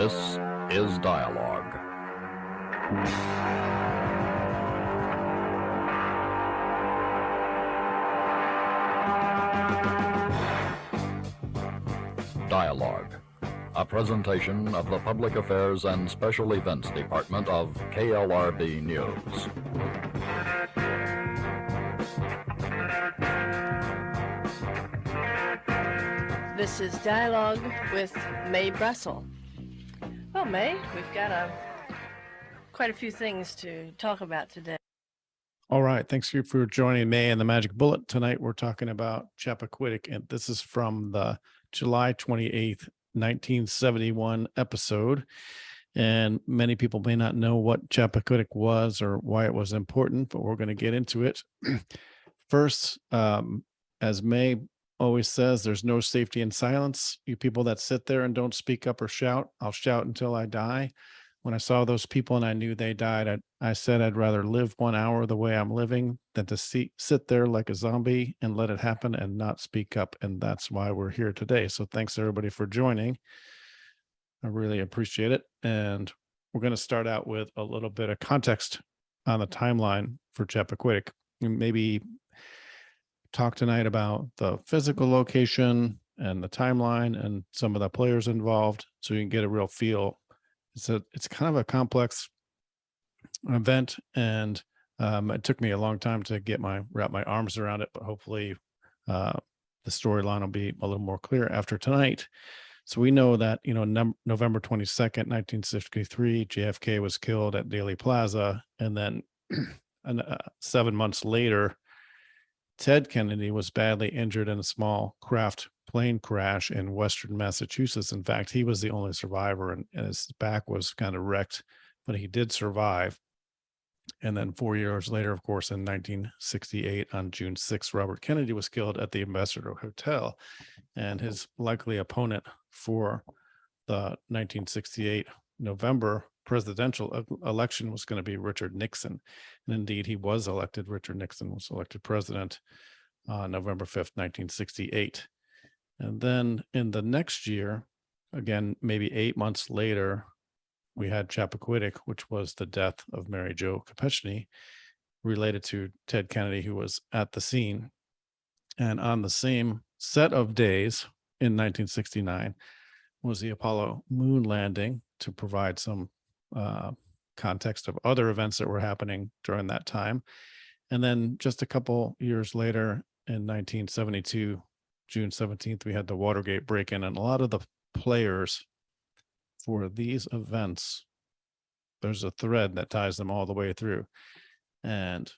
This is Dialogue. Dialogue, a presentation of the Public Affairs and Special Events Department of KLRB News. This is Dialogue with May Brussel. Well, May, we've got quite a few things to talk about today. All right. Thanks for joining May and the Magic Bullet. Tonight, we're talking about Chappaquiddick, and this is from the July 28th, 1971 episode. And many people may not know what Chappaquiddick was or why it was important, but we're going to get into it. First, as May always says, there's no safety in silence. You people that sit there and don't speak up or shout, I'll shout until I die. When I saw those people and I knew they died, I said I'd rather live 1 hour the way I'm living than to sit there like a zombie and let it happen and not speak up. And that's why we're here today. So thanks everybody for joining. I really appreciate it. And we're going to start out with a little bit of context on the timeline for Chappaquiddick. Maybe talk tonight about the physical location and the timeline and some of the players involved so you can get a real feel. It's kind of a complex event, and it took me a long time to wrap my arms around it, but hopefully the storyline will be a little more clear after tonight. So we know that, November 22nd, 1963, JFK was killed at Dealey Plaza, and then 7 months later, Ted Kennedy was badly injured in a small craft plane crash in Western Massachusetts. In fact, he was the only survivor, and his back was kind of wrecked, but he did survive. And then 4 years later, of course, in 1968, on June 6th, Robert Kennedy was killed at the Ambassador Hotel, and his likely opponent for the 1968 November presidential election was going to be Richard Nixon. And indeed, he was elected. Richard Nixon was elected president on November 5th, 1968. And then in the next year, again, maybe 8 months later, we had Chappaquiddick, which was the death of Mary Jo Kopechne, related to Ted Kennedy, who was at the scene. And on the same set of days in 1969 was the Apollo moon landing, to provide some context of other events that were happening during that time. And then just a couple years later, in 1972, June 17th, we had the Watergate break-in, and a lot of the players for these events, there's a thread that ties them all the way through. And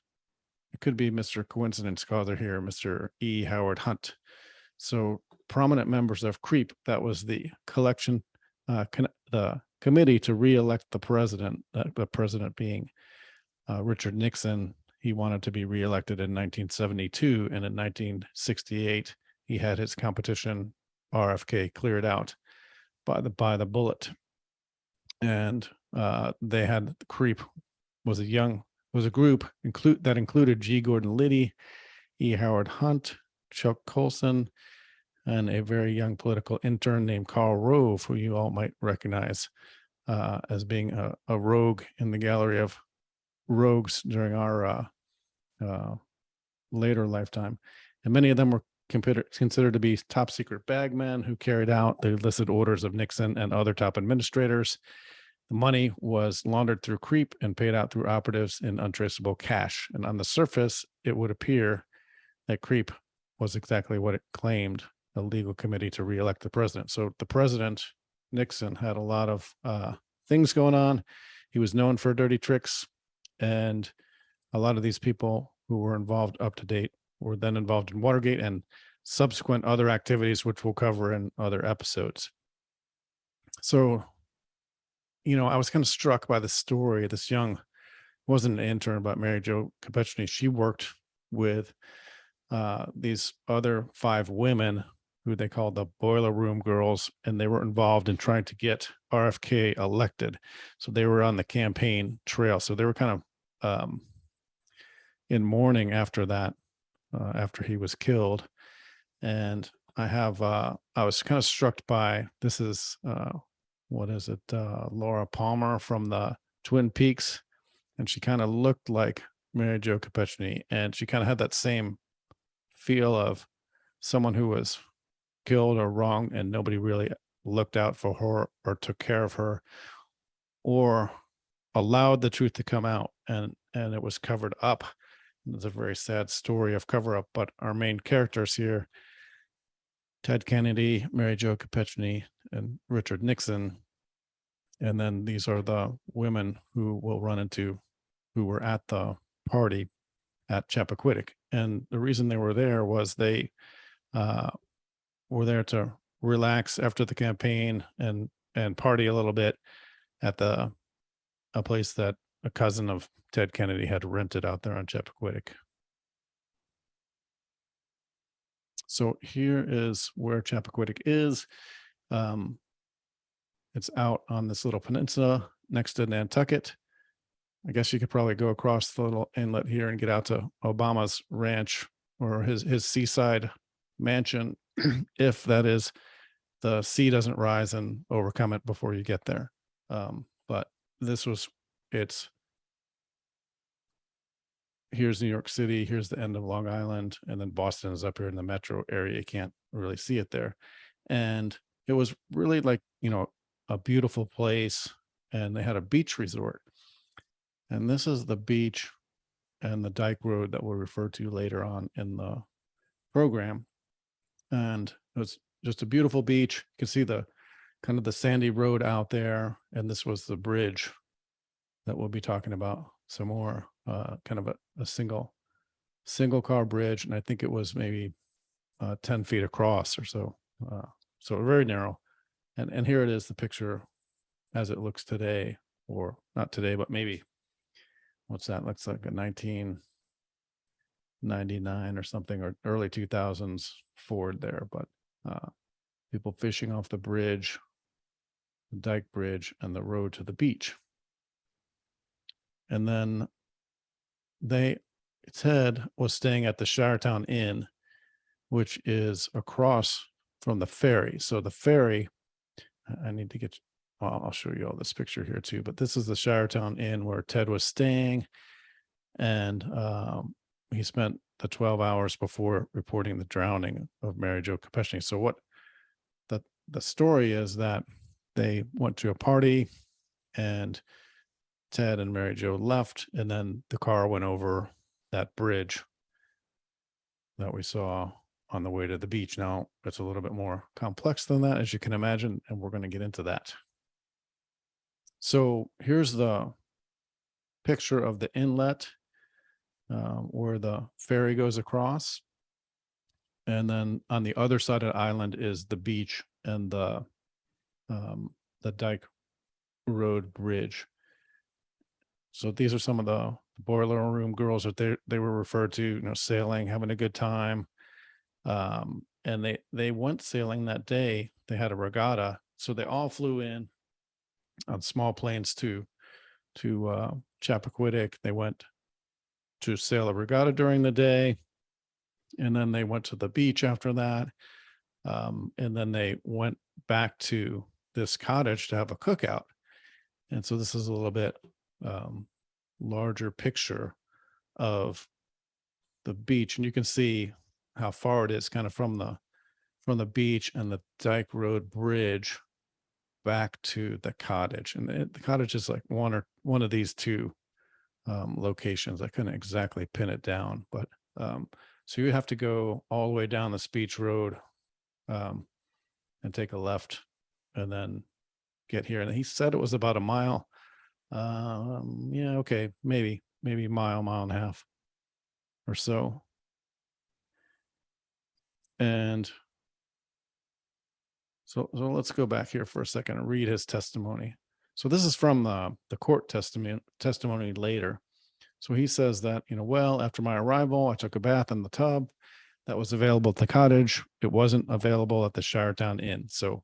it could be Mr. Coincidence Causer here, Mr. E. Howard Hunt. So prominent members of CREEP, that was the collection, the committee to re-elect the president being Richard Nixon. He wanted to be re-elected in 1972, and in 1968, he had his competition, RFK, cleared out by the bullet. And they had CREEP was a group that included G. Gordon Liddy, E. Howard Hunt, Chuck Colson, and a very young political intern named Karl Rove, who you all might recognize as being a rogue in the gallery of rogues during our later lifetime. And many of them were considered to be top secret bagmen who carried out the illicit orders of Nixon and other top administrators. The money was laundered through CREEP and paid out through operatives in untraceable cash. And on the surface, it would appear that CREEP was exactly what it claimed, a legal committee to re-elect the president. So the president, Nixon, had a lot of things going on. He was known for dirty tricks, and a lot of these people who were involved up to date were then involved in Watergate and subsequent other activities, which we'll cover in other episodes. So, I was kind of struck by the story. This wasn't an intern, but Mary Jo Kopechne, she worked with these other 5 women who they called the Boiler Room Girls, and they were involved in trying to get RFK elected. So they were on the campaign trail. So they were kind of in mourning after that, after he was killed. And I was kind of struck by, this is what is it? Laura Palmer from the Twin Peaks, and she kind of looked like Mary Jo Kopechne, and she kind of had that same feel of someone who was killed or wronged, and nobody really looked out for her or took care of her or allowed the truth to come out, and it was covered up. It's a very sad story of cover up, but our main characters here, Ted Kennedy, Mary Jo Kopechne, and Richard Nixon. And then these are the women who we'll run into who were at the party at Chappaquiddick. And the reason they were there was they were there to relax after the campaign and party a little bit at a place that a cousin of Ted Kennedy had rented out there on Chappaquiddick. So here is where Chappaquiddick is. It's out on this little peninsula next to Nantucket. I guess you could probably go across the little inlet here and get out to Obama's ranch or his seaside mansion, if that is, the sea doesn't rise and overcome it before you get there. But here's New York City, here's the end of Long Island, and then Boston is up here in the metro area. You can't really see it there. And it was really like, a beautiful place, and they had a beach resort. And this is the beach and the dike road that we'll refer to later on in the program. And it was just a beautiful beach. You can see the kind of the sandy road out there. And this was the bridge that we'll be talking about some more, kind of a single car bridge. And I think it was maybe 10 feet across or so. So very narrow. And here it is, the picture as it looks today, or not today, but maybe, what's that? Looks like a 1999 or something, or early 2000s Ford there. But people fishing off the bridge, the dike bridge, and the road to the beach. And then Ted was staying at the Shiretown Inn, which is across from the ferry. So the ferry, I need to get, well, I'll show you all this picture here too, but this is the Shiretown Inn where Ted was staying. And he spent the 12 hours before reporting the drowning of Mary Jo Kopechne. So what the story is that they went to a party and Ted and Mary Jo left, and then the car went over that bridge that we saw on the way to the beach. Now, it's a little bit more complex than that, as you can imagine, and we're going to get into that. So here's the picture of the inlet where the ferry goes across. And then on the other side of the island is the beach and the dike road bridge. So these are some of the boiler room girls that they were referred to, sailing, having a good time. And they went sailing that day. They had a regatta, so they all flew in on small planes to Chappaquiddick. They went to sail a regatta during the day, and then they went to the beach after that. And then they went back to this cottage to have a cookout. And so this is a little bit larger picture of the beach, and you can see how far it is kind of from the beach and the dike road bridge back to the cottage. And the cottage is like one of these two locations. I couldn't exactly pin it down, but so you have to go all the way down the Speech Road and take a left and then get here. And he said it was about a mile. Yeah, okay, maybe mile and a half or so. And so let's go back here for a second and read his testimony. So this is from the court testimony later. So he says that, well, after my arrival, I took a bath in the tub that was available at the cottage. It wasn't available at the Shiretown Inn. So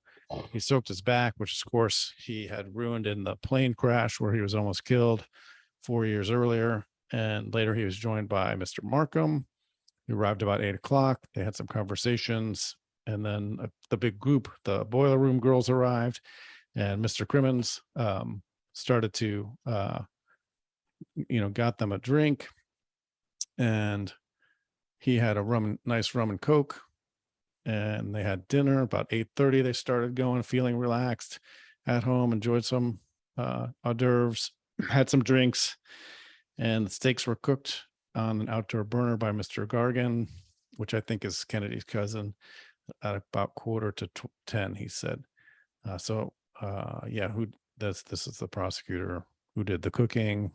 he soaked his back, which of course he had ruined in the plane crash where he was almost killed 4 years earlier. And later he was joined by Mr. Markham. He arrived about 8 o'clock. They had some conversations. And then the big group, the boiler room girls, arrived. And Mr. Crimmins started to, got them a drink, and he had a nice rum and Coke, and they had dinner about 8:30. They started going, feeling relaxed at home, enjoyed some hors d'oeuvres, had some drinks, and the steaks were cooked on an outdoor burner by Mr. Gargan, which I think is Kennedy's cousin, at about 9:45, he said. Yeah, this is the prosecutor. Who did the cooking?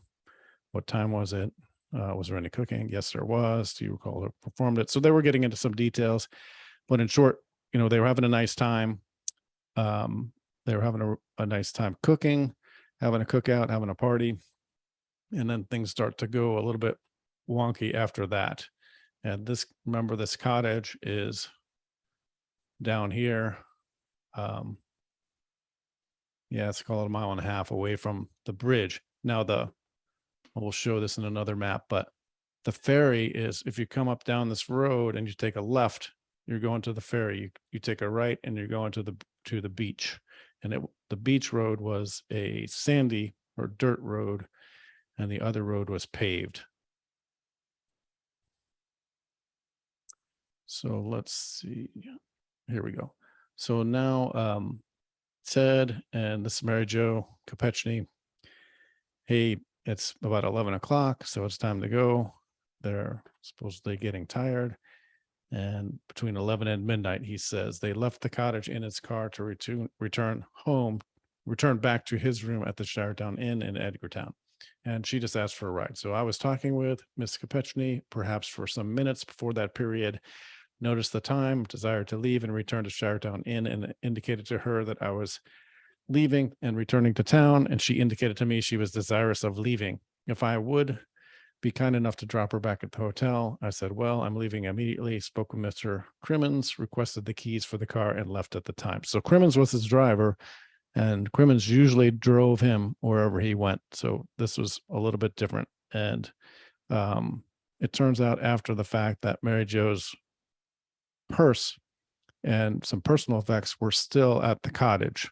What time was it? Was there any cooking? Yes, there was. Do you recall who performed it? So they were getting into some details, but in short, they were having a nice time. They were having a nice time cooking, having a cookout, having a party. And then things start to go a little bit wonky after that. And remember, this cottage is down here. It's called 1.5 miles away from the bridge. Now we'll show this in another map, but the ferry is, if you come up down this road and you take a left, you're going to the ferry. You take a right and you're going to the beach. And the beach road was a sandy or dirt road, and the other road was paved. So let's see. Here we go. So now Ted and this is Mary Jo Kopechne. Hey, it's about 11 o'clock, so it's time to go. They're supposedly getting tired. And between 11 and midnight, he says, they left the cottage in its car to return back to his room at the Shiredown Inn in Edgartown. And she just asked for a ride. So I was talking with Miss Kopechne, perhaps for some minutes before that period, noticed the time, desired to leave and return to Shiredown Inn, and indicated to her that I was leaving and returning to town, and she indicated to me she was desirous of leaving. If I would be kind enough to drop her back at the hotel, I said, well, I'm leaving immediately. Spoke with Mr. Crimmins, requested the keys for the car, and left at the time. So Crimmins was his driver, and Crimmins usually drove him wherever he went. So this was a little bit different. And it turns out after the fact that Mary Jo's purse and some personal effects were still at the cottage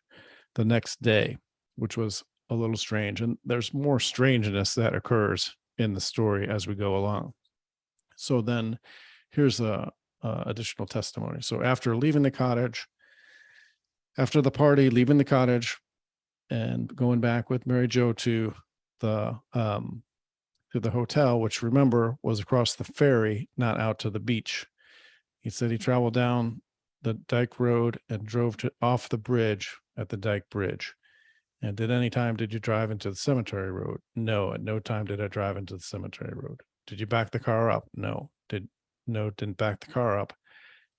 the next day, which was a little strange. And there's more strangeness that occurs in the story as we go along. So then here's additional testimony. So after leaving the cottage, after the party, leaving the cottage and going back with Mary Jo to the hotel, which remember was across the ferry, not out to the beach. He said he traveled down the Dyke Road and drove off the bridge at the Dyke Bridge. And at any time did you drive into the cemetery road? No, at no time did I drive into the cemetery road. Did you back the car up? No. Didn't back the car up.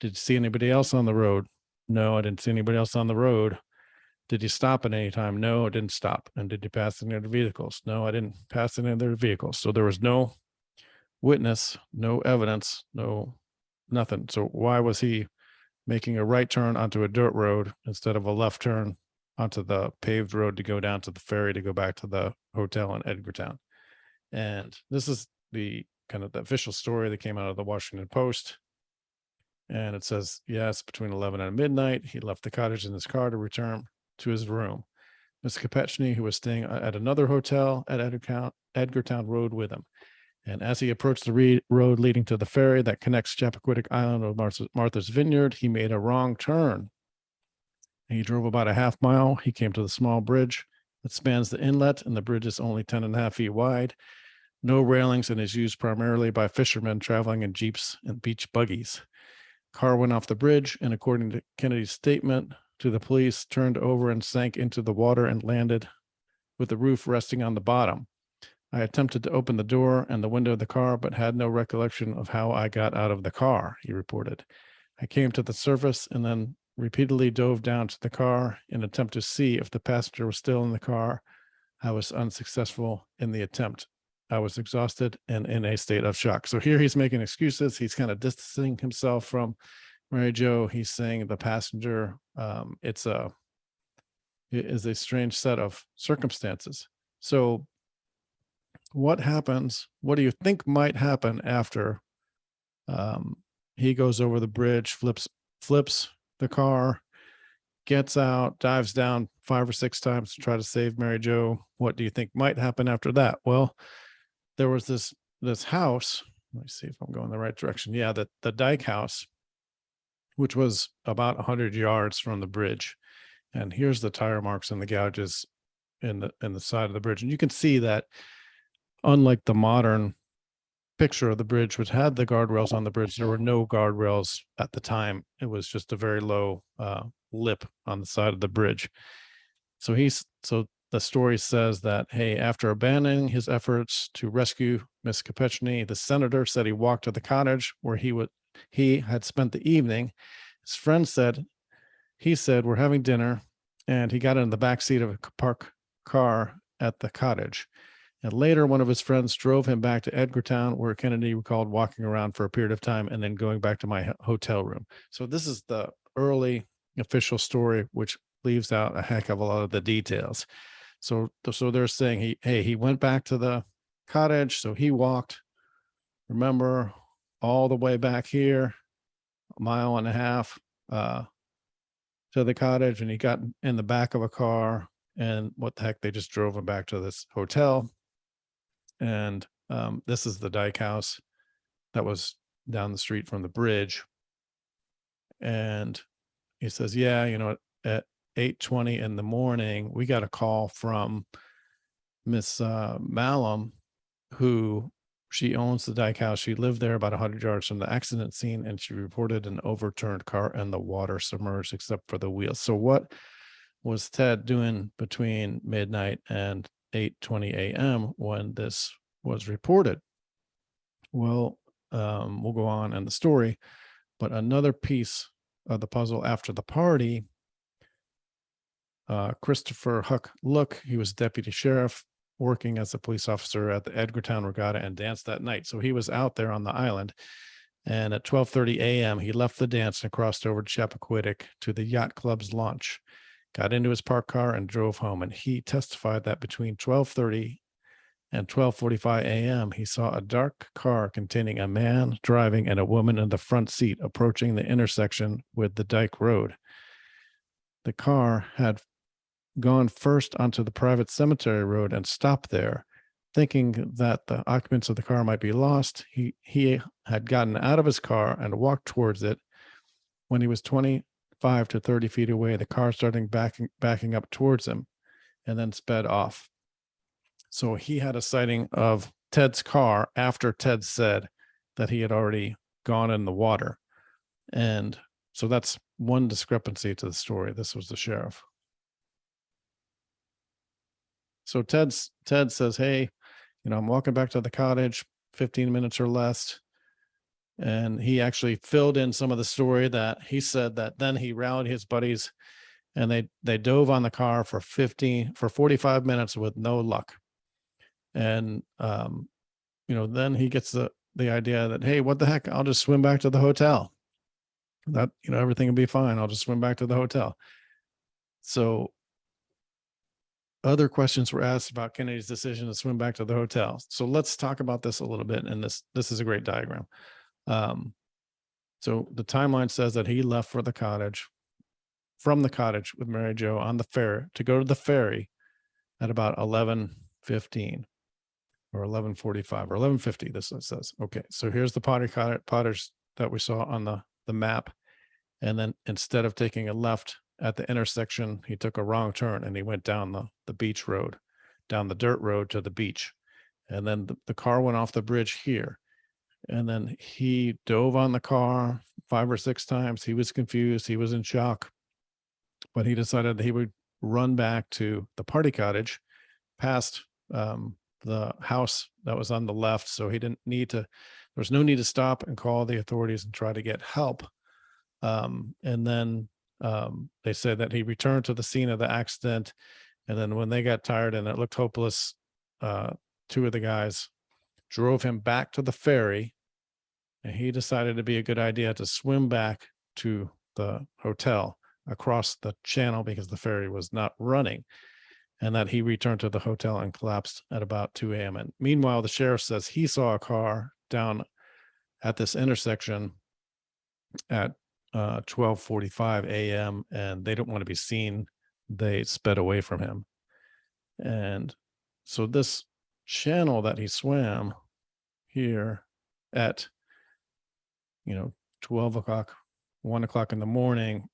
Did you see anybody else on the road? No, I didn't see anybody else on the road. Did you stop at any time? No, I didn't stop. And did you pass any other vehicles? No, I didn't pass any other vehicles. So there was no witness, no evidence, nothing. So why was he making a right turn onto a dirt road instead of a left turn onto the paved road to go down to the ferry to go back to the hotel in Edgartown? And this is the kind of the official story that came out of the Washington Post. And it says, yes, between 11 and midnight, he left the cottage in his car to return to his room. Miss Kopechne, who was staying at another hotel at Edgartown, rode with him. And as he approached the road leading to the ferry that connects Chappaquiddick Island with Martha's Vineyard, he made a wrong turn. He drove about a half mile. He came to the small bridge that spans the inlet, and the bridge is only 10.5 feet wide. No railings, and is used primarily by fishermen traveling in jeeps and beach buggies. Car went off the bridge, and according to Kennedy's statement to the police, turned over and sank into the water and landed with the roof resting on the bottom. I attempted to open the door and the window of the car, but had no recollection of how I got out of the car, he reported. I came to the surface and then repeatedly dove down to the car in an attempt to see if the passenger was still in the car. I was unsuccessful in the attempt. I was exhausted and in a state of shock. So here he's making excuses. He's kind of distancing himself from Mary Jo. He's saying the passenger, it is a strange set of circumstances. So what happens? What do you think might happen after he goes over the bridge, flips the car, gets out, dives down 5 or 6 times to try to save Mary Jo. What do you think might happen after that? Well, there was this house. Let me see if I'm going the right direction. Yeah, the Dyke House, which was about 100 yards from the bridge. And here's the tire marks and the gouges in the side of the bridge. And you can see that, unlike the modern picture of the bridge, which had the guardrails on the bridge, there were no guardrails at the time. It was just a very low lip on the side of the bridge. So the story says that, hey, after abandoning his efforts to rescue Miss Kopechne, the senator said he walked to the cottage where he had spent the evening. His friend said, we're having dinner, and he got in the back seat of a parked car at the cottage. And later, one of his friends drove him back to Edgartown, where Kennedy recalled walking around for a period of time and then going back to my hotel room. So this is the early official story, which leaves out a heck of a lot of the details. So they're saying he went back to the cottage. So he walked, remember, all the way back here, 1.5 miles to the cottage, and he got in the back of a car. And what the heck, they just drove him back to this hotel. And this is the Dyke House that was down the street from the bridge. And he says, yeah, at 8:20 in the morning, we got a call from Miss Malum, who she owns the Dyke House. She lived there about 100 yards from the accident scene, and she reported an overturned car and the water submerged except for the wheels. So what was Ted doing between midnight and 8:20 a.m. when this was reported? Well, we'll go on in the story, but another piece of the puzzle after the party, Christopher Huck Look, he was deputy sheriff working as a police officer at the Edgartown Regatta and dance that night. So he was out there on the island, and at 12:30 a.m. he left the dance and crossed over to Chappaquiddick to the yacht club's launch, got into his parked car and drove home. And he testified that between 12:30 and 12:45 a.m., he saw a dark car containing a man driving and a woman in the front seat approaching the intersection with the Dyke Road. The car had gone first onto the private cemetery road and stopped there. Thinking that the occupants of the car might be lost, he had gotten out of his car and walked towards it. When he was 25 to 30 feet away, the car started backing up towards him and then sped off. So he had a sighting of Ted's car after Ted said that he had already gone in the water. And so that's one discrepancy to the story. This was the sheriff. So Ted says, hey, I'm walking back to the cottage, 15 minutes or less. And he actually filled in some of the story that he said that then he rallied his buddies and they dove on the car for 45 minutes with no luck. And, then he gets the idea that, hey, what the heck, I'll just swim back to the hotel. That, everything will be fine. I'll just swim back to the hotel. So other questions were asked about Kennedy's decision to swim back to the hotel. So let's talk about this a little bit. And this is a great diagram. So the timeline says that he left from the cottage with Mary Jo on the ferry to go to the ferry at about 11:15 or 11:45 or 11:50. This says, okay, so here's the Potters that we saw on the map. And then instead of taking a left at the intersection, he took a wrong turn and he went down the beach road, down the dirt road to the beach. And then the car went off the bridge here. And then he dove on the car 5 or 6 times. He was confused. He was in shock. But he decided that he would run back to the party cottage past the house that was on the left. So he didn't need to, there was no need to stop and call the authorities and try to get help. And then they said that he returned to the scene of the accident. And then when they got tired and it looked hopeless, 2 of the guys drove him back to the ferry, and he decided it'd be a good idea to swim back to the hotel across the channel because the ferry was not running, and that he returned to the hotel and collapsed at about 2 a.m. And meanwhile, the sheriff says he saw a car down at this intersection at 12:45 a.m. and they don't want to be seen. They sped away from him. And so this channel that he swam here at, 12 o'clock, 1 o'clock in the morning,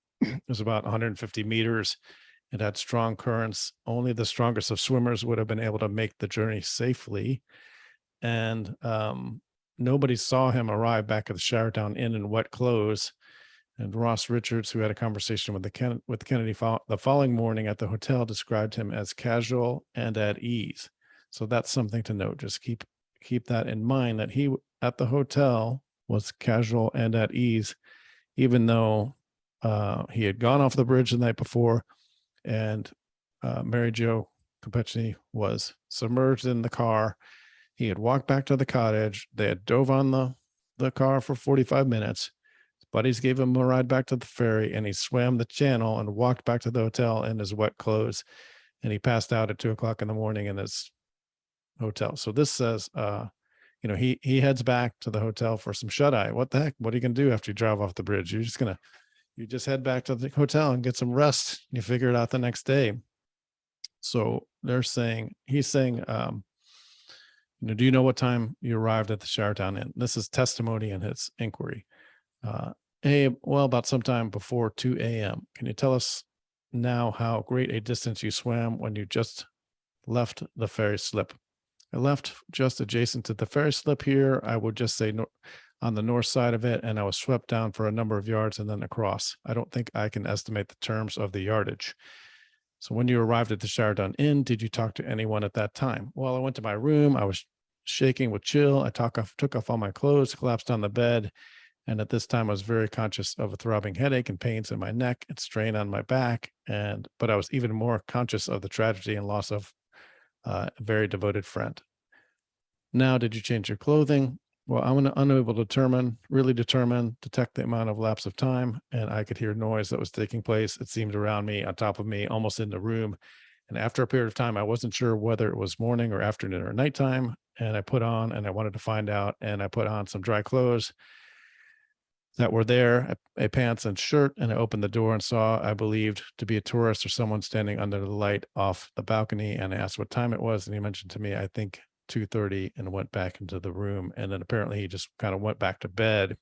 was about 150 meters. It had strong currents. Only the strongest of swimmers would have been able to make the journey safely. And nobody saw him arrive back at the Showertown Inn in wet clothes. And Ross Richards, who had a conversation with Kennedy the following morning at the hotel, described him as casual and at ease. So that's something to note. Just keep that in mind, that he at the hotel was casual and at ease, even though he had gone off the bridge the night before, and Mary Jo Kopechne was submerged in the car. He had walked back to the cottage. They had dove on the car for 45 minutes. Buddies gave him a ride back to the ferry, and he swam the channel and walked back to the hotel in his wet clothes. And he passed out at 2 o'clock in the morning in his hotel. So this says, he heads back to the hotel for some shut eye. What the heck? What are you going to do after you drive off the bridge? You just head back to the hotel and get some rest. You figure it out the next day. So he's saying, do you know what time you arrived at the Showertown Inn? This is testimony in his inquiry. About sometime before 2 a.m. Can you tell us now how great a distance you swam when you just left the ferry slip? I left just adjacent to the ferry slip here. I would just say on the north side of it, and I was swept down for a number of yards and then across. I don't think I can estimate the terms of the yardage. So when you arrived at the Showertown Inn, did you talk to anyone at that time? Well, I went to my room. I was shaking with chill. I took off all my clothes, collapsed on the bed. And at this time, I was very conscious of a throbbing headache and pains in my neck and strain on my back. But I was even more conscious of the tragedy and loss of a very devoted friend. Now, did you change your clothing? Well, I'm unable to detect the amount of lapse of time, and I could hear noise that was taking place. It seemed around me, on top of me, almost in the room. And after a period of time, I wasn't sure whether it was morning or afternoon or nighttime. And I wanted to find out, and I put on some dry clothes that were there, a pants and shirt, and I opened the door and saw, I believed to be a tourist or someone standing under the light off the balcony, and I asked what time it was, and he mentioned to me, I think 2:30, and went back into the room. And then apparently he just kind of went back to bed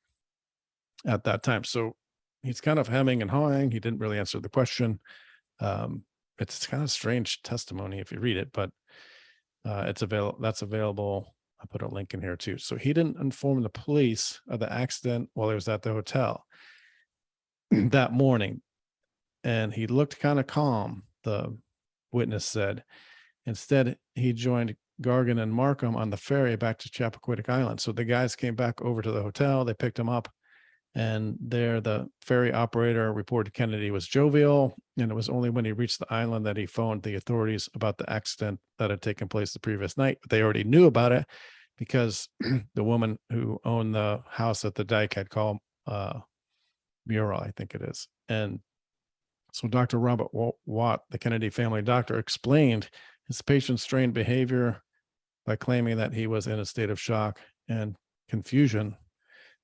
at that time. So he's kind of hemming and hawing. He didn't really answer the question. It's kind of strange testimony if you read it, but that's available. I put a link in here too. So he didn't inform the police of the accident while he was at the hotel that morning. And he looked kind of calm, the witness said. Instead, he joined Gargan and Markham on the ferry back to Chappaquiddick Island. So the guys came back over to the hotel. They picked him up. And there, the ferry operator reported Kennedy was jovial. And it was only when he reached the island that he phoned the authorities about the accident that had taken place the previous night. But they already knew about it because the woman who owned the house at the dike had called Muriel, I think it is. And so Dr. Robert Watt, the Kennedy family doctor, explained his patient's strange behavior by claiming that he was in a state of shock and confusion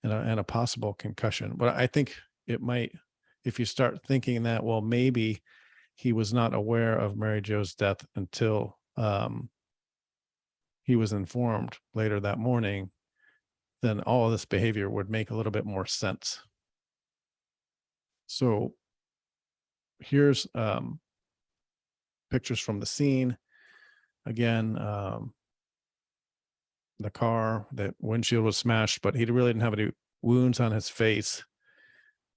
and a possible concussion. But I think it might, if you start thinking that, well, maybe he was not aware of Mary Jo's death until he was informed later that morning, then all of this behavior would make a little bit more sense. So here's pictures from the scene. Again, the car, the windshield was smashed, but he really didn't have any wounds on his face.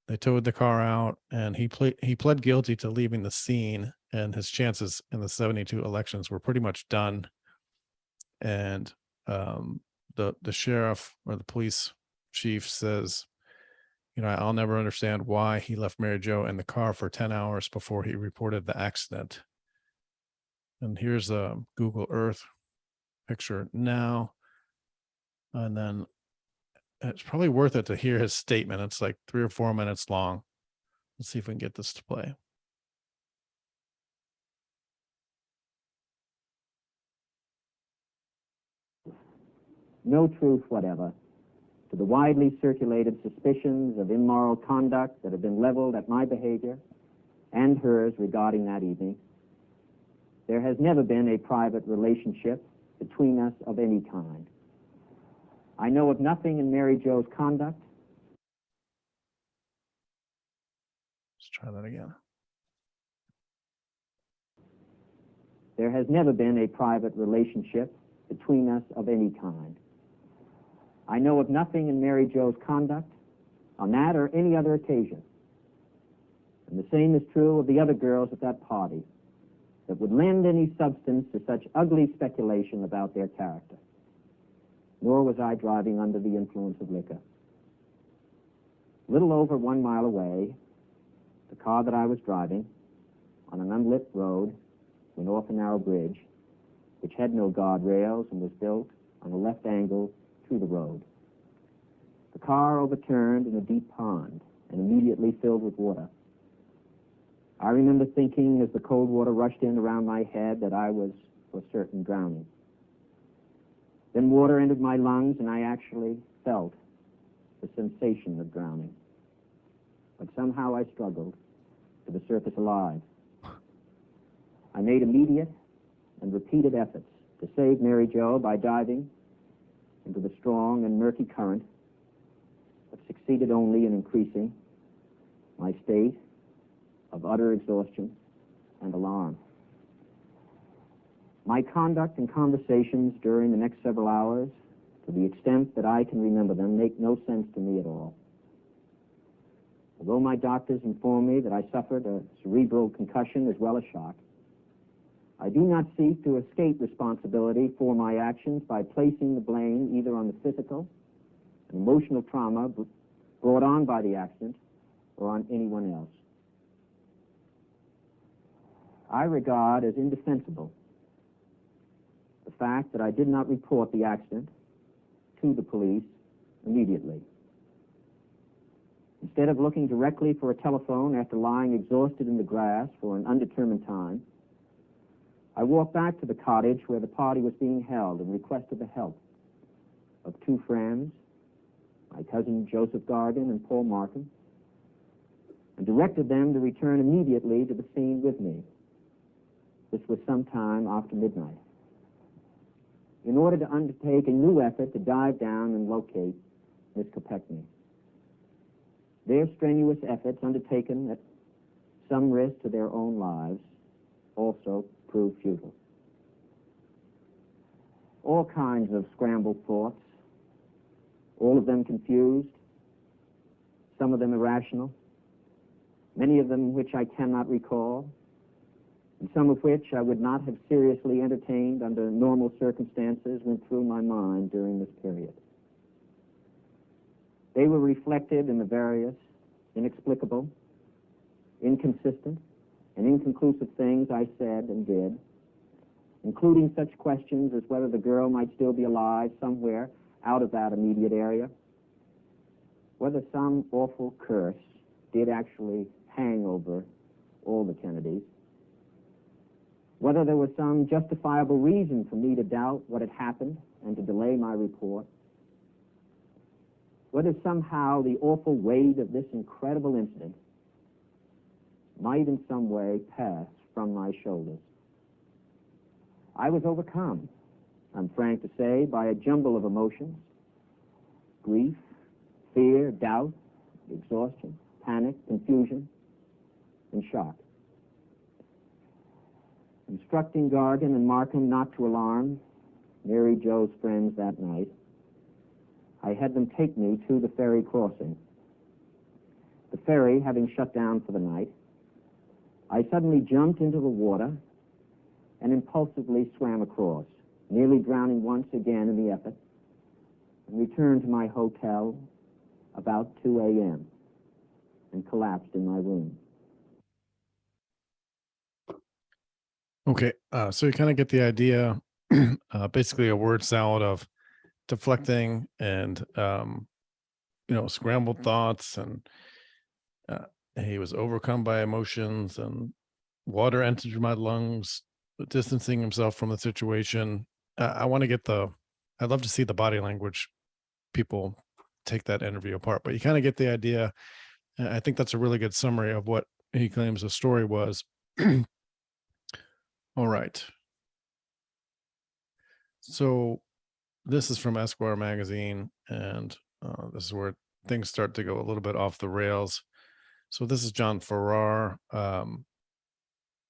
They towed the car out, and he pled guilty to leaving the scene, and his chances in the 72 elections were pretty much done. And the sheriff or the police chief says, I'll never understand why he left Mary Jo in the car for 10 hours before he reported the accident. And here's a Google Earth picture now. And then it's probably worth it to hear his statement. It's like 3 or 4 minutes long. Let's see if we can get this to play. No truth whatever. to the widely circulated suspicions of immoral conduct that have been leveled at my behavior and hers regarding that evening, there has never been a private relationship between us of any kind. I know of nothing in Mary Jo's conduct. Let's try that again. There has never been a private relationship between us of any kind. I know of nothing in Mary Jo's conduct on that or any other occasion. And the same is true of the other girls at that party that would lend any substance to such ugly speculation about their character. Nor was I driving under the influence of liquor. A little over 1 mile away, the car that I was driving on an unlit road went off a narrow bridge, which had no guardrails and was built on a left angle to the road. The car overturned in a deep pond and immediately filled with water. I remember thinking as the cold water rushed in around my head that I was for certain drowning. Then water entered my lungs and I actually felt the sensation of drowning. But somehow I struggled to the surface alive. I made immediate and repeated efforts to save Mary Jo by diving into the strong and murky current, but succeeded only in increasing my state of utter exhaustion and alarm. My conduct and conversations during the next several hours, to the extent that I can remember them, make no sense to me at all. Although my doctors inform me that I suffered a cerebral concussion as well as shock, I do not seek to escape responsibility for my actions by placing the blame either on the physical and emotional trauma brought on by the accident or on anyone else. I regard as indefensible the fact that I did not report the accident to the police immediately. Instead of looking directly for a telephone after lying exhausted in the grass for an undetermined time, I walked back to the cottage where the party was being held and requested the help of 2 friends, my cousin Joseph Gargan and Paul Markham, and directed them to return immediately to the scene with me. This was sometime after midnight, in order to undertake a new effort to dive down and locate Miss Kopechne. Their strenuous efforts, undertaken at some risk to their own lives, also proved futile. All kinds of scrambled thoughts, all of them confused, some of them irrational, many of them which I cannot recall, and some of which I would not have seriously entertained under normal circumstances, went through my mind during this period. They were reflected in the various inexplicable, inconsistent, and inconclusive things I said and did, including such questions as whether the girl might still be alive somewhere out of that immediate area, whether some awful curse did actually hang over all the Kennedys, whether there was some justifiable reason for me to doubt what had happened and to delay my report, whether somehow the awful weight of this incredible incident might in some way pass from my shoulders. I was overcome, I'm frank to say, by a jumble of emotions: grief, fear, doubt, exhaustion, panic, confusion, and shock. Instructing Gargan and Markham not to alarm Mary Jo's friends that night, I had them take me to the ferry crossing. The ferry having shut down for the night, I suddenly jumped into the water and impulsively swam across, nearly drowning once again in the effort, and returned to my hotel about 2 a.m. and collapsed in my room. Okay, so you kind of get the idea, basically a word salad of deflecting and, scrambled thoughts, and he was overcome by emotions, and water entered my lungs, distancing himself from the situation. I'd love to see the body language people take that interview apart, but you kind of get the idea. And I think that's a really good summary of what he claims the story was. All right. So this is from Esquire magazine, and this is where things start to go a little bit off the rails. So this is John Farrar.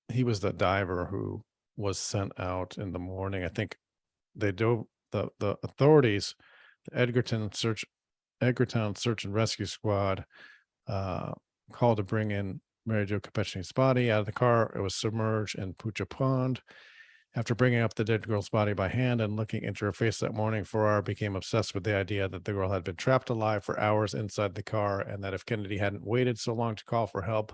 He was the diver who was sent out in the morning. I think they dove the authorities, the Edgartown Search and Rescue Squad, called to bring in Mary Jo Kopechne's body out of the car. It was submerged in Pucha Pond. After bringing up the dead girl's body by hand and looking into her face that morning, Farrar became obsessed with the idea that the girl had been trapped alive for hours inside the car, and that if Kennedy hadn't waited so long to call for help,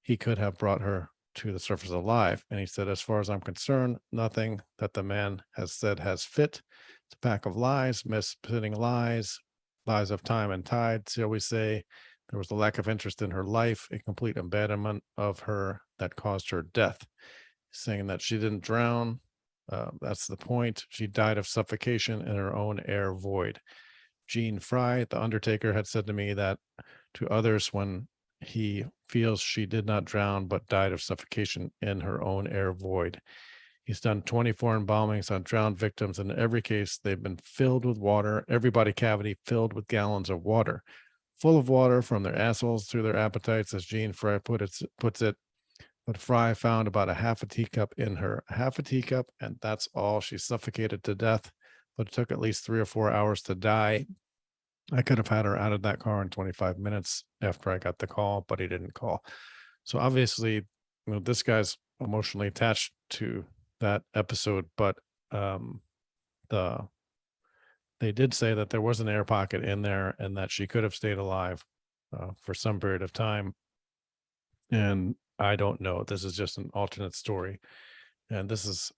he could have brought her to the surface alive. And he said, as far as I'm concerned, nothing that the man has said has fit. It's a pack of lies, misfitting lies, lies of time and tide, shall we say. There was a lack of interest in her life, a complete abandonment of her that caused her death. Saying that she didn't drown. That's the point. She died of suffocation in her own air void. Gene Fry, the undertaker, had said to me that to others when he feels she did not drown but died of suffocation in her own air void. He's done 24 embalmings on drowned victims, and in every case, they've been filled with water, every body cavity filled with gallons of water, full of water from their assholes through their appetites, as Gene Fry puts it. But Fry found about a half a teacup in her, and that's all. She suffocated to death, but it took at least 3 or 4 hours to die. I could have had her out of that car in 25 minutes after I got the call, but he didn't call. So obviously, this guy's emotionally attached to that episode, but they did say that there was an air pocket in there and that she could have stayed alive for some period of time. And I don't know. This is just an alternate story. And this is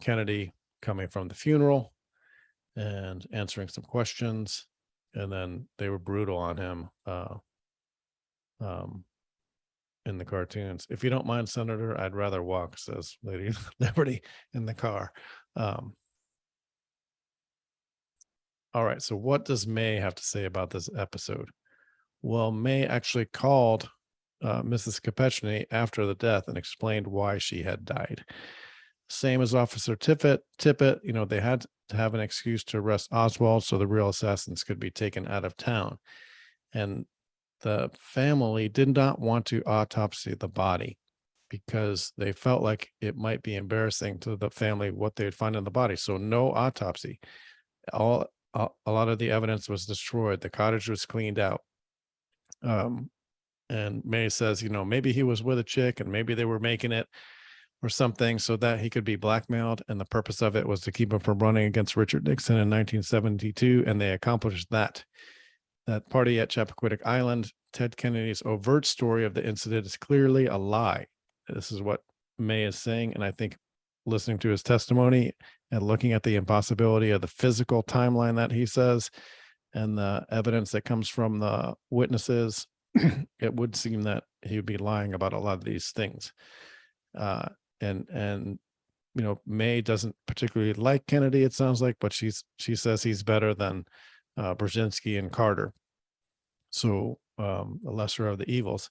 Kennedy coming from the funeral and answering some questions. And then they were brutal on him in the cartoons. If you don't mind, Senator, I'd rather walk, says Lady Liberty in the car. All right. So what does May have to say about this episode? Well, May actually called Mrs. Kopechne after the death and explained why she had died. Same as Officer Tippett, they had to have an excuse to arrest Oswald so the real assassins could be taken out of town. And the family did not want to autopsy the body because they felt like it might be embarrassing to the family what they would find in the body. So no autopsy. A lot of the evidence was destroyed. The cottage was cleaned out. And May says, maybe he was with a chick and maybe they were making it or something so that he could be blackmailed. And the purpose of it was to keep him from running against Richard Nixon in 1972. And they accomplished that. That party at Chappaquiddick Island, Ted Kennedy's overt story of the incident is clearly a lie. This is what May is saying. And I think listening to his testimony and looking at the impossibility of the physical timeline that he says and the evidence that comes from the witnesses, it would seem that he would be lying about a lot of these things. And May doesn't particularly like Kennedy, it sounds like, but she says he's better than Brzezinski and Carter. So a lesser of the evils.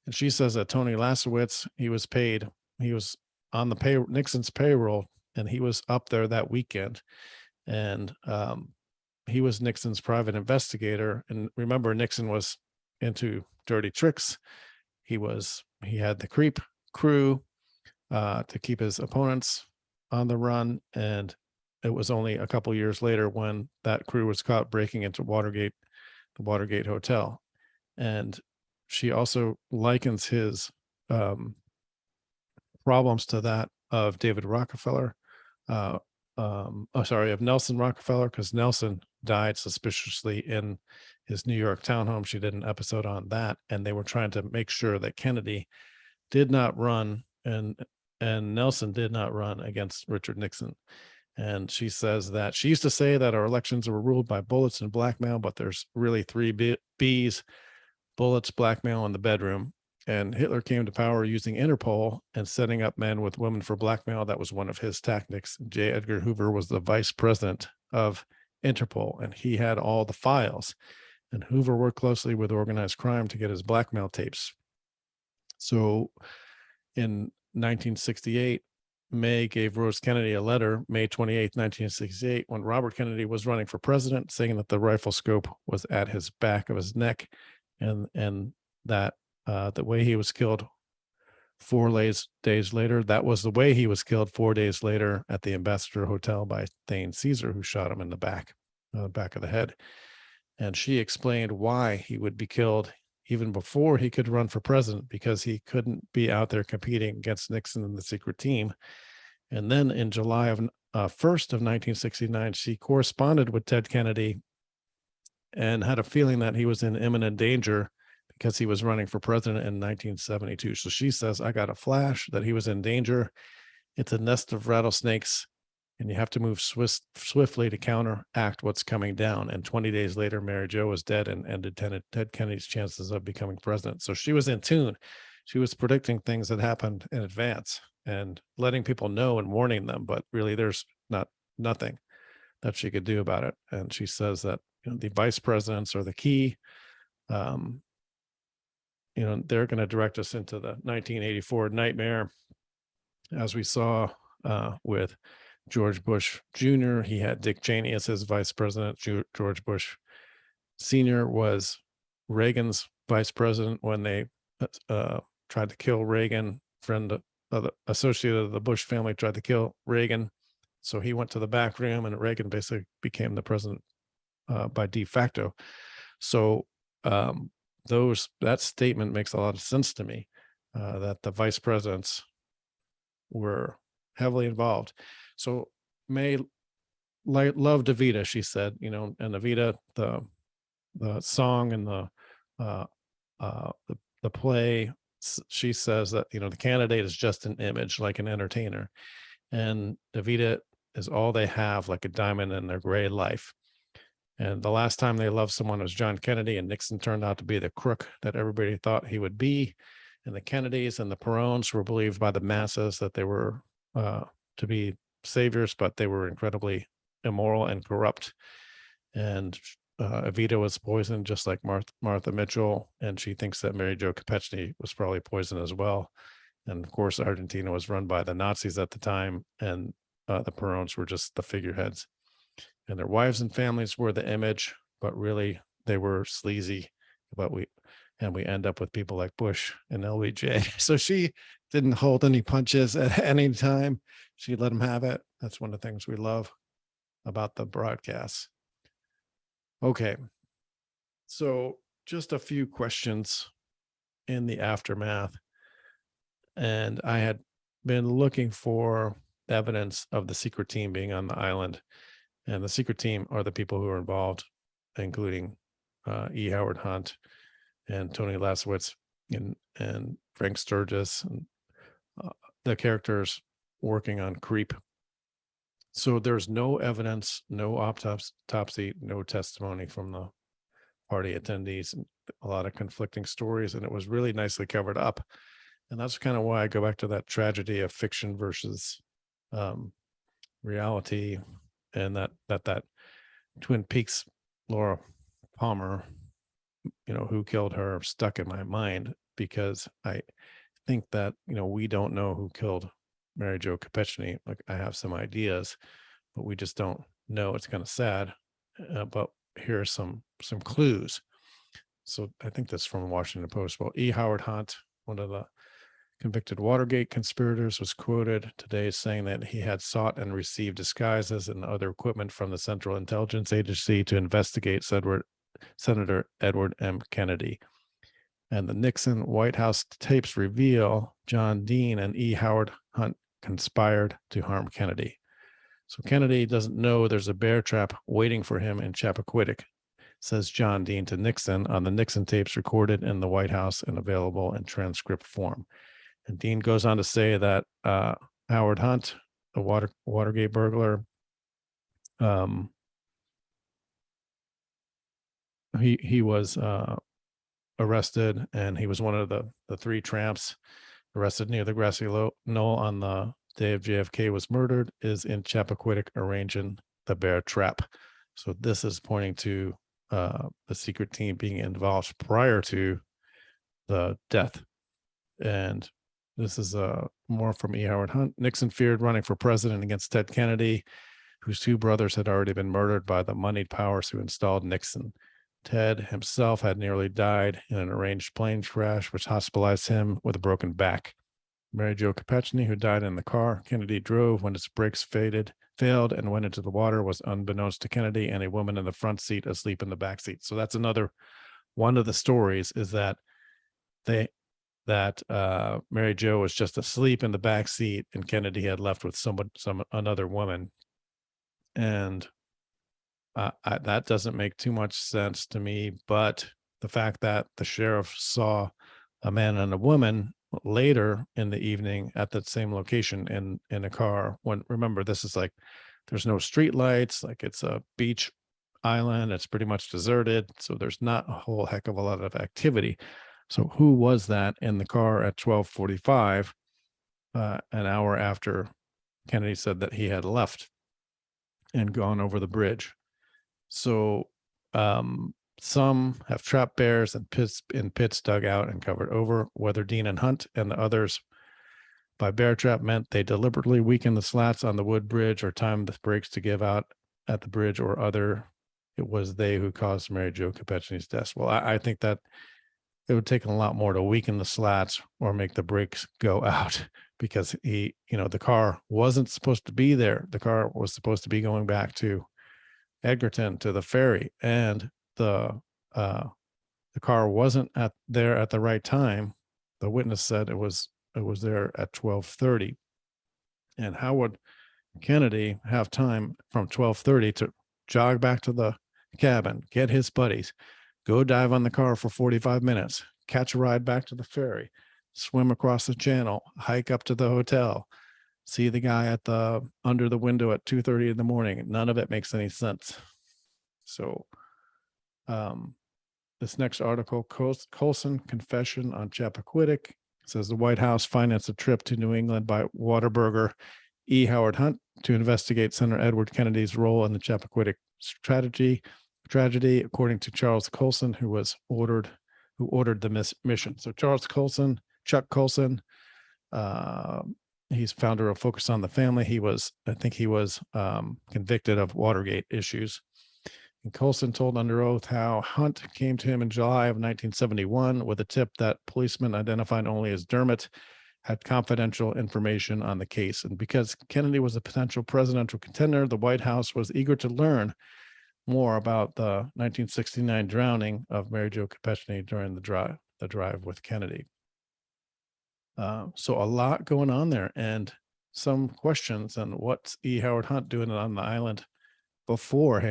And she says that Tony Ulasewicz, he was on Nixon's payroll, and he was up there that weekend. And he was Nixon's private investigator. And remember, Nixon was into dirty tricks. He had the creep crew to keep his opponents on the run. And it was only a couple years later when that crew was caught breaking into the Watergate Hotel. And she also likens his problems to that of David Rockefeller, of Nelson Rockefeller, because Nelson died suspiciously in his New York townhome. She did an episode on that, and they were trying to make sure that Kennedy did not run and Nelson did not run against Richard Nixon. And she says that she used to say that our elections were ruled by bullets and blackmail, but there's really three B's: bullets, blackmail, and the bedroom. And Hitler came to power using Interpol and setting up men with women for blackmail. That was one of his tactics. J. Edgar Hoover was the vice president of Interpol, and he had all the files. And Hoover worked closely with organized crime to get his blackmail tapes. So in 1968, May gave Rose Kennedy a letter, May 28th, 1968, when Robert Kennedy was running for president, saying that the rifle scope was at his back of his neck, and that the way he was killed 4 days later, that was the way he was killed 4 days later at the Ambassador Hotel by Thane Caesar, who shot him in the back of the head. And she explained why he would be killed even before he could run for president, because he couldn't be out there competing against Nixon and the secret team. And then in July of 1st of 1969, she corresponded with Ted Kennedy and had a feeling that he was in imminent danger because he was running for president in 1972. So she says, I got a flash that he was in danger. It's a nest of rattlesnakes, and you have to move swiftly to counteract what's coming down. And 20 days later, Mary Jo was dead and ended Ted Kennedy's chances of becoming president. So she was in tune. She was predicting things that happened in advance and letting people know and warning them, but really there's nothing that she could do about it. And she says that the vice presidents are the key. They're going to direct us into the 1984 nightmare, as we saw with George Bush Jr. He had Dick Cheney as his vice president. George Bush Sr. was Reagan's vice president when they tried to kill Reagan. Associate of the Bush family tried to kill Reagan. So he went to the back room, and Reagan basically became the president by de facto. So that statement makes a lot of sense to me, that the vice presidents were heavily involved. So May loved Evita, she said, and Evita, the song and the play, she says that, the candidate is just an image, like an entertainer. And Evita is all they have, like a diamond in their gray life. And the last time they loved someone was John Kennedy, and Nixon turned out to be the crook that everybody thought he would be. And the Kennedys and the Perones were believed by the masses that they were to be saviors, but they were incredibly immoral and corrupt. And Evita was poisoned, just like Martha Mitchell, and she thinks that Mary Jo Kopechne was probably poisoned as well. And of course, Argentina was run by the Nazis at the time, and the Perones were just the figureheads. And their wives and families were the image, but really they were sleazy. But we end up with people like Bush and LBJ. So she didn't hold any punches at any time. She let them have it. That's one of the things we love about the broadcasts. Okay. So just a few questions in the aftermath. And I had been looking for evidence of the secret team being on the island. And the secret team are the people who are involved, including E. Howard Hunt and Tony Ulasewicz and Frank Sturgis, and the characters working on Creep. So there's no evidence, no autopsy, no testimony from the party attendees, and a lot of conflicting stories, and it was really nicely covered up. And that's kind of why I go back to that tragedy of fiction versus reality, and that Twin Peaks Laura Palmer, who killed her, stuck in my mind, because I think that, we don't know who killed Mary Jo Kopechne. Like, I have some ideas, but we just don't know. It's kind of sad, but here are some clues. So I think that's from Washington Post. Well, E. Howard Hunt, one of the convicted Watergate conspirators, was quoted today saying that he had sought and received disguises and other equipment from the Central Intelligence Agency to investigate Senator Edward M. Kennedy. And the Nixon White House tapes reveal John Dean and E. Howard Hunt conspired to harm Kennedy. So Kennedy doesn't know there's a bear trap waiting for him in Chappaquiddick, says John Dean to Nixon on the Nixon tapes recorded in the White House and available in transcript form. And Dean goes on to say that Howard Hunt, the Watergate burglar, he was arrested, and he was one of the three tramps arrested near the grassy knoll on the day of JFK was murdered, is in Chappaquiddick arranging the bear trap. So this is pointing to the secret team being involved prior to the death. And this is more from E. Howard Hunt. Nixon feared running for president against Ted Kennedy, whose two brothers had already been murdered by the moneyed powers who installed Nixon. Ted himself had nearly died in an arranged plane crash, which hospitalized him with a broken back. Mary Jo Kopechne, who died in the car Kennedy drove when its brakes failed and went into the water, was unbeknownst to Kennedy and a woman in the front seat asleep in the back seat. So that's another one of the stories, is that Mary Jo was just asleep in the back seat and Kennedy had left with another woman. And that doesn't make too much sense to me, but the fact that the sheriff saw a man and a woman later in the evening at that same location in a car, when, remember, this is like, there's no street lights, like it's a beach island, it's pretty much deserted, so there's not a whole heck of a lot of activity. So who was that in the car at 12:45, an hour after Kennedy said that he had left and gone over the bridge? So some have trapped bears and pits dug out and covered over. Whether Dean and Hunt and the others by bear trap meant they deliberately weakened the slats on the wood bridge or timed the brakes to give out at the bridge, or other, it was they who caused Mary Jo Kopechne's death. Well, I think that it would take a lot more to weaken the slats or make the brakes go out, because the car wasn't supposed to be there. The car was supposed to be going back to Edgerton, to the ferry, and the car wasn't there at the right time. The witness said it was there at 12:30. And how would Kennedy have time from 12:30 to jog back to the cabin, get his buddies, go dive on the car for 45 minutes, catch a ride back to the ferry, swim across the channel, hike up to the hotel, see the guy under the window at 2:30 in the morning? None of it makes any sense. So this next article, Colson Confession on Chappaquiddick, says the White House financed a trip to New England by Whataburger E. Howard Hunt to investigate Senator Edward Kennedy's role in the Chappaquiddick tragedy, according to Charles Colson, who ordered the mission. So Chuck Colson, he's founder of Focus on the Family. I think he was convicted of Watergate issues. And Colson told under oath how Hunt came to him in July of 1971 with a tip that policemen identified only as Dermott had confidential information on the case. And because Kennedy was a potential presidential contender, the White House was eager to learn more about the 1969 drowning of Mary Jo Kopechne during the drive with Kennedy. So a lot going on there, and some questions on what's E. Howard Hunt doing on the island before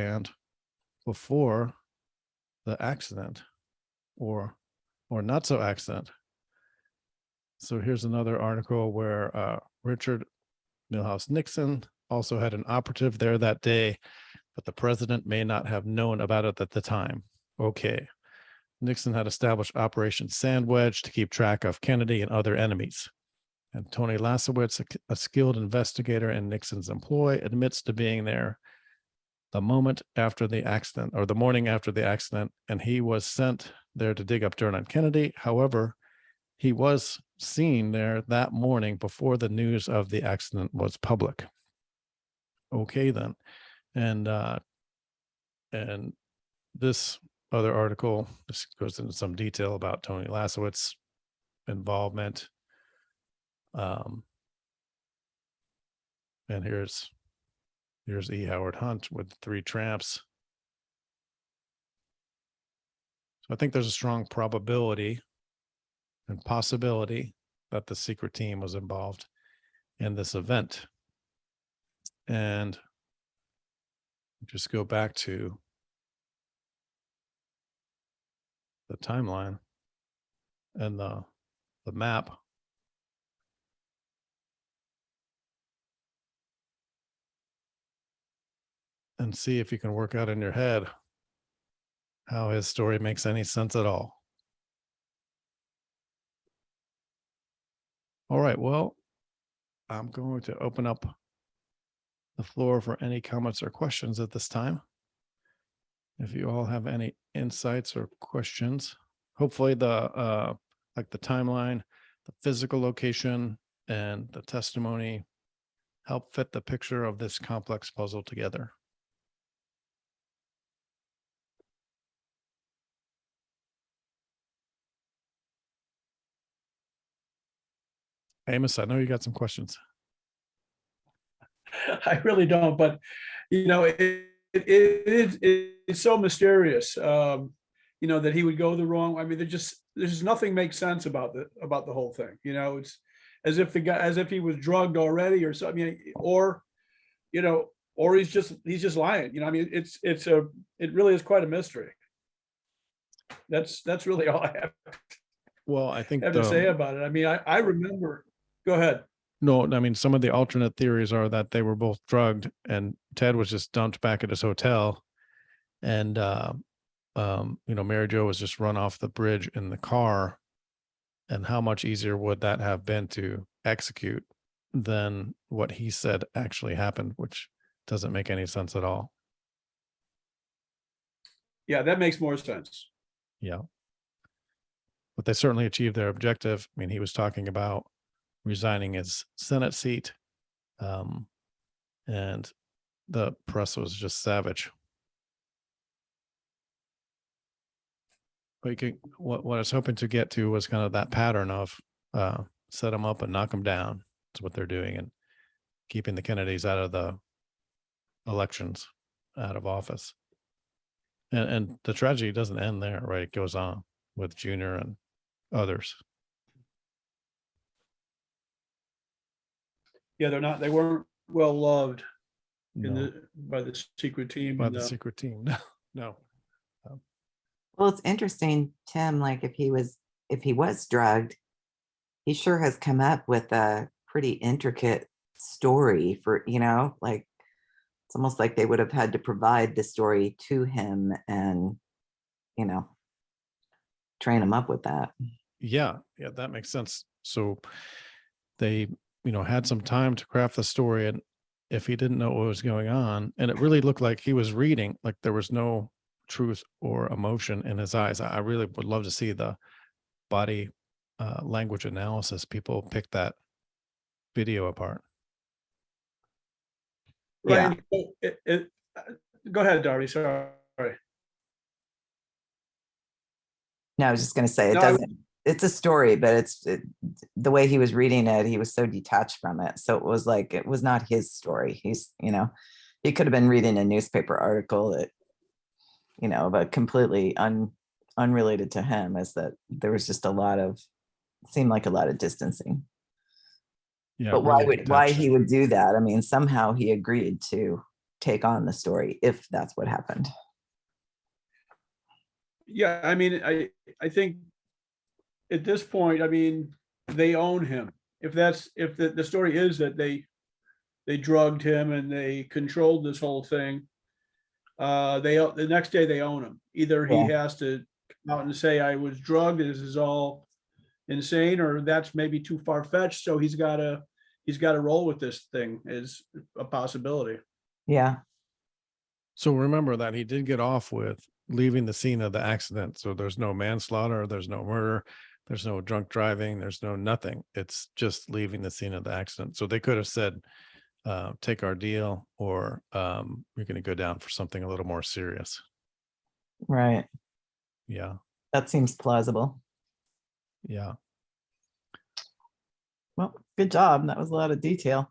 the accident, or not so accident. So here's another article where Richard Milhouse Nixon also had an operative there that day, but the president may not have known about it at the time. Okay. Nixon had established Operation Sandwedge to keep track of Kennedy and other enemies. And Tony Ulasewicz, a skilled investigator in Nixon's employ, admits to being there the moment after the accident, or the morning after the accident, and he was sent there to dig up dirt on Kennedy. However, he was seen there that morning before the news of the accident was public. Okay, then. And this other article, this goes into some detail about Tony Ulasewicz involvement. And here's E. Howard Hunt with 3 tramps. So I think there's a strong probability and possibility that the secret team was involved in this event. And just go back to the timeline and the map. And see if you can work out in your head how his story makes any sense at all. All right, well, I'm going to open up the floor for any comments or questions at this time. if you all have any insights or questions. Hopefully the like the timeline, the physical location, and the testimony help fit the picture of this complex puzzle together. Amos, I know you got some questions. I really don't, but it's so mysterious. That he would go the wrong. I mean, there's nothing makes sense about the whole thing. It's as if he was drugged already or something, or he's just lying. I mean, it really is quite a mystery. That's really all I I think have to say about it. I mean, I remember. Go ahead. No, I mean, some of the alternate theories are that they were both drugged and Ted was just dumped back at his hotel. And, Mary Jo was just run off the bridge in the car. And how much easier would that have been to execute than what he said actually happened, which doesn't make any sense at all. Yeah, that makes more sense. Yeah. But they certainly achieved their objective. I mean, he was talking about resigning his Senate seat. And the press was just savage. But what I was hoping to get to was kind of that pattern of set them up and knock them down. That's what they're doing, and keeping the Kennedys out of the elections, out of office. And the tragedy doesn't end there, right? It goes on with Junior and others. Yeah, they weren't well loved No, by the secret team. by the secret team. No. Well, it's interesting, Tim, like if he was drugged, he sure has come up with a pretty intricate story for, like it's almost like they would have had to provide the story to him and, train him up with that. Yeah, that makes sense. So they, had some time to craft the story, and if he didn't know what was going on, and it really looked like he was reading, like there was no truth or emotion in his eyes. I really would love to see the body language analysis. People pick that video apart. Yeah. Right. Go ahead, Darby. Sorry. No, I was just going to say No, it's a story, but the way he was reading it, he was so detached from it. So it was like, it was not his story. He could have been reading a newspaper article that, but completely unrelated to him, is that there was just seemed like a lot of distancing. Yeah, But really why detached. he would do that? I mean, somehow he agreed to take on the story if that's what happened. Yeah, I mean, I think at this point, I mean, they own him. If the story is that they drugged him and they controlled this whole thing, the next day they own him. Either he has to come out and say, I was drugged, this is all insane, or that's maybe too far fetched. So he's got to roll with this thing, is a possibility. Yeah. So remember that he did get off with leaving the scene of the accident. So there's no manslaughter, there's no murder, there's no drunk driving, there's no nothing. It's just leaving the scene of the accident. So they could have said, take our deal, or we're going to go down for something a little more serious. Right. Yeah. That seems plausible. Yeah. Well, good job. That was a lot of detail.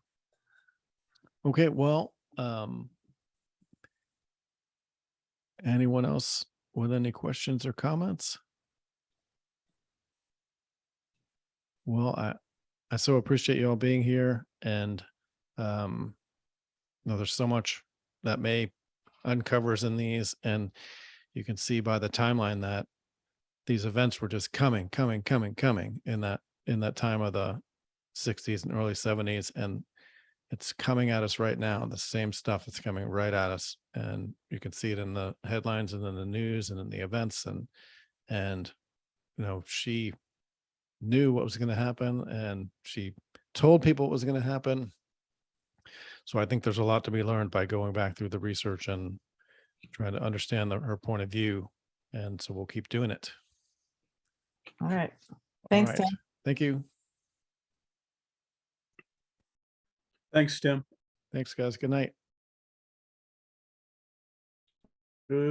Okay. Well, anyone else with any questions or comments? Well, I so appreciate you all being here, and there's so much that May uncovers in these, and you can see by the timeline that these events were just coming in that time of the 60s and early 70s, and it's coming at us right now. The same stuff is coming right at us, and you can see it in the headlines and in the news and in the events, and she knew what was going to happen, and she told people what was going to happen. So I think there's a lot to be learned by going back through the research and try to understand her point of view. And so we'll keep doing it. All right. All Thanks, right. Tim. Thank you. Thanks, Tim. Thanks, guys. Good night. Good.